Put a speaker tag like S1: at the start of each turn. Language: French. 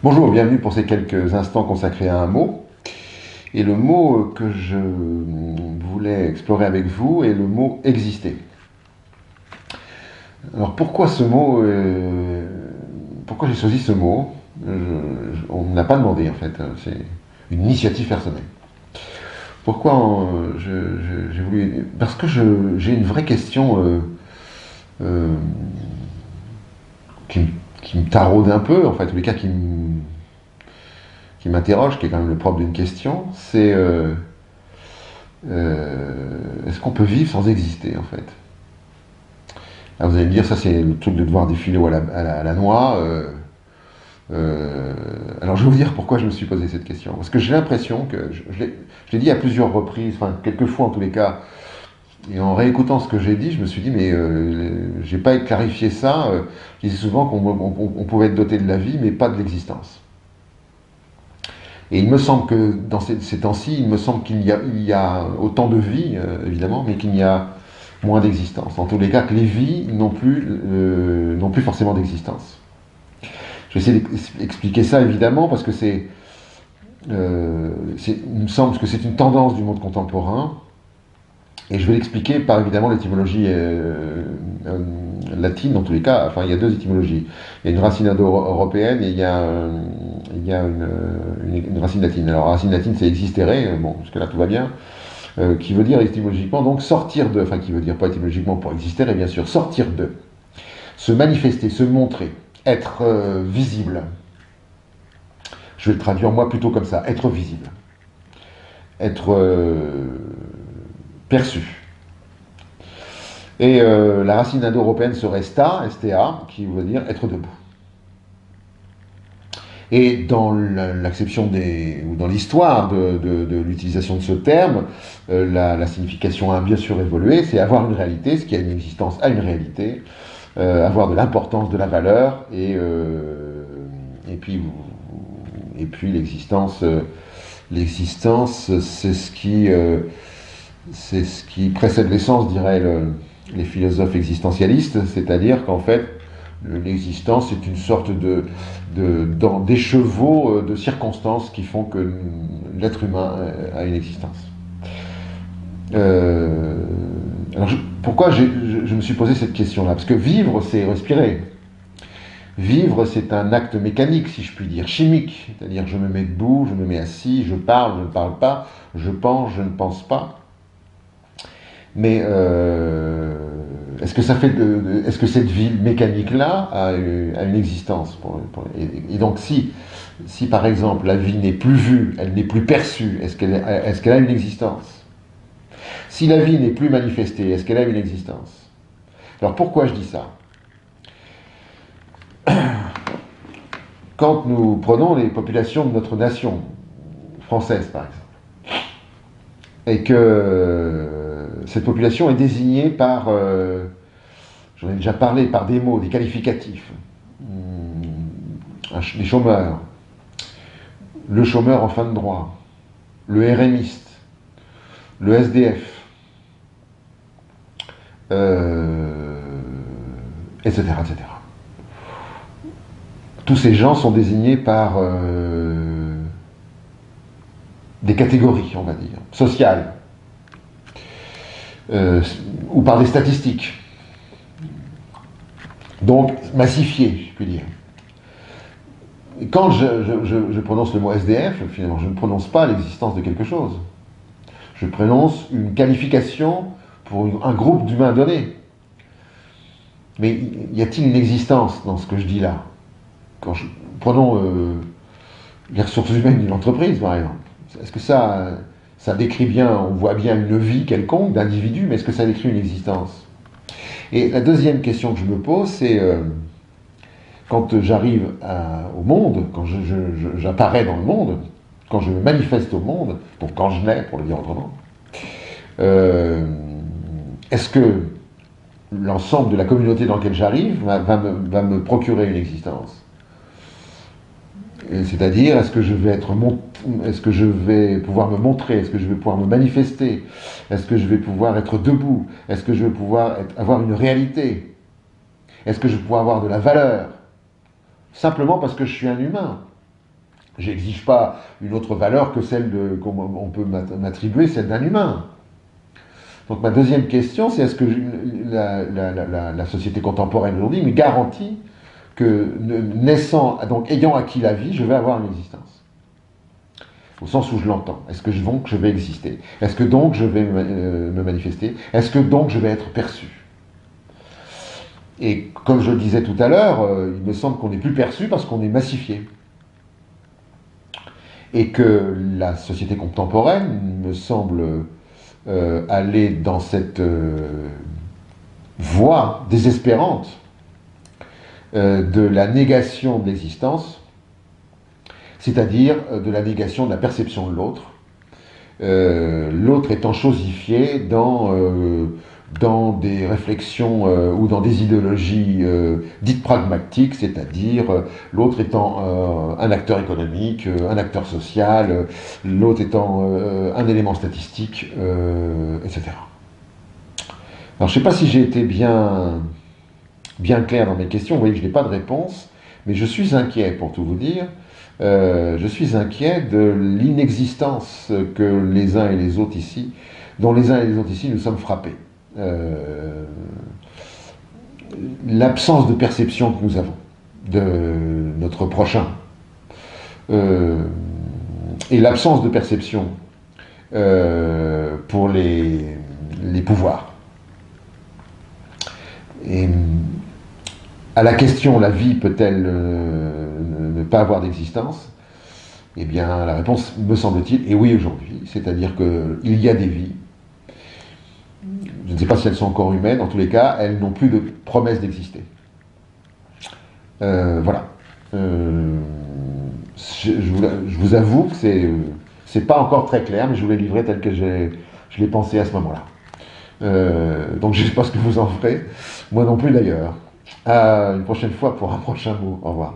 S1: Bonjour, bienvenue pour ces quelques instants consacrés à un mot. Et le mot que je voulais explorer avec vous est le mot exister. Alors pourquoi ce mot pourquoi j'ai choisi ce mot? On ne me l'a pas demandé en fait, c'est une initiative personnelle. Pourquoi j'ai voulu... Parce que j'ai une vraie question euh, qui, qui me taraude un peu, en fait, en tous les cas qui m'interroge, qui est quand même le propre d'une question, c'est est-ce qu'on peut vivre sans exister en fait? Alors vous allez me dire, ça c'est le truc de devoir des filets à la noix. Alors je vais vous dire pourquoi je me suis posé cette question. Parce que j'ai l'impression que, je l'ai dit à plusieurs reprises, enfin quelques fois en tous les cas, et en réécoutant ce que j'ai dit, je me suis dit, mais j'ai pas clarifié ça. Je disais souvent qu'on pouvait être doté de la vie, mais pas de l'existence. Et il me semble que dans ces temps-ci, il me semble il y a autant de vie, évidemment, mais qu'il y a moins d'existence. En tous les cas, que les vies n'ont plus forcément d'existence. Je vais essayer d'expliquer ça, évidemment, parce que il me semble que c'est une tendance du monde contemporain. Et je vais l'expliquer par évidemment l'étymologie latine, dans tous les cas. Enfin, il y a deux étymologies. Il y a une racine indo-européenne et il y a une racine latine. Alors, la racine latine, c'est existere, bon, jusque-là tout va bien, qui veut dire étymologiquement, donc sortir de, enfin, qui veut dire pas étymologiquement pour exister, mais bien sûr, sortir de, se manifester, se montrer, être visible. Je vais le traduire moi plutôt comme ça, être visible, être perçu. Et la racine indo-européenne serait sta, sta, qui veut dire être debout. Et dans l'acception ou dans l'histoire de l'utilisation de ce terme, la signification a bien sûr évolué, c'est avoir une réalité, ce qui a une existence a une réalité, avoir de l'importance, de la valeur, et puis, l'existence, c'est ce qui précède l'essence, diraient les philosophes existentialistes, c'est-à-dire qu'en fait, l'existence est une sorte d'écheveau de circonstances qui font que l'être humain a une existence. Alors pourquoi je me suis posé cette question-là? Parce que vivre, c'est respirer. Vivre, c'est un acte mécanique, si je puis dire, chimique. C'est-à-dire, je me mets debout, je me mets assis, je parle, je ne parle pas, je pense, je ne pense pas. Mais est-ce que est-ce que cette vie mécanique-là a une existence et donc si par exemple la vie n'est plus vue, elle n'est plus perçue, est-ce qu'elle a une existence? Si la vie n'est plus manifestée, est-ce qu'elle a une existence? Alors pourquoi je dis ça? Quand nous prenons les populations de notre nation française par exemple, et que cette population est désignée par, j'en ai déjà parlé, par des mots, des qualificatifs. Les chômeurs, le chômeur en fin de droit, le RMiste, le SDF, etc., etc. Tous ces gens sont désignés par des catégories, on va dire, sociales, ou par des statistiques. Donc, massifiées, je puis dire. Et quand je prononce le mot SDF, finalement, je ne prononce pas l'existence de quelque chose. Je prononce une qualification pour un groupe d'humains donné. Mais y a-t-il une existence dans ce que je dis là? Prenons les ressources humaines d'une entreprise, par exemple. Est-ce que ça décrit bien, on voit bien une vie quelconque d'individu, mais est-ce que ça décrit une existence? Et la deuxième question que je me pose, c'est quand j'arrive au monde, quand j'apparais dans le monde, quand je me manifeste au monde, donc quand je nais, pour le dire autrement, est-ce que l'ensemble de la communauté dans laquelle j'arrive va me procurer une existence? C'est-à-dire, est-ce que je vais pouvoir me montrer? Est-ce que je vais pouvoir me manifester? Est-ce que je vais pouvoir être debout? Est-ce que je vais pouvoir avoir une réalité? Est-ce que je vais pouvoir avoir de la valeur? Simplement parce que je suis un humain. Je n'exige pas une autre valeur que celle qu'on peut m'attribuer, celle d'un humain. Donc ma deuxième question, c'est est-ce que la société contemporaine aujourd'hui me garantit que naissant, donc ayant acquis la vie, je vais avoir une existence? Au sens où je l'entends. Est-ce que donc je vais exister? Est-ce que donc je vais me manifester? Est-ce que donc je vais être perçu? Et comme je le disais tout à l'heure, il me semble qu'on n'est plus perçu parce qu'on est massifié. Et que la société contemporaine me semble aller dans cette voie désespérante de la négation de l'existence, c'est-à-dire de la négation de la perception de l'autre, l'autre étant chosifié dans des réflexions ou dans des idéologies dites pragmatiques, c'est-à-dire l'autre étant un acteur économique, un acteur social, l'autre étant un élément statistique, etc. Alors je ne sais pas si j'ai été bien clair dans mes questions, vous voyez que je n'ai pas de réponse, mais je suis inquiet pour tout vous dire. Je suis inquiet de l'inexistence que les uns et les autres ici, dont les uns et les autres ici nous sommes frappés. L'absence de perception que nous avons de notre prochain et l'absence de perception pour les pouvoirs. Et à la question la vie peut-elle ne pas avoir d'existence, eh bien la réponse me semble-t-il est oui aujourd'hui, c'est-à-dire qu'il y a des vies. Je ne sais pas si elles sont encore humaines, en tous les cas, elles n'ont plus de promesse d'exister. Voilà. Je vous avoue que c'est pas encore très clair, mais je vous l'ai livré tel que je l'ai pensé à ce moment-là. Donc je ne sais pas ce que vous en ferez, moi non plus d'ailleurs. À une prochaine fois pour un prochain mot. Au revoir.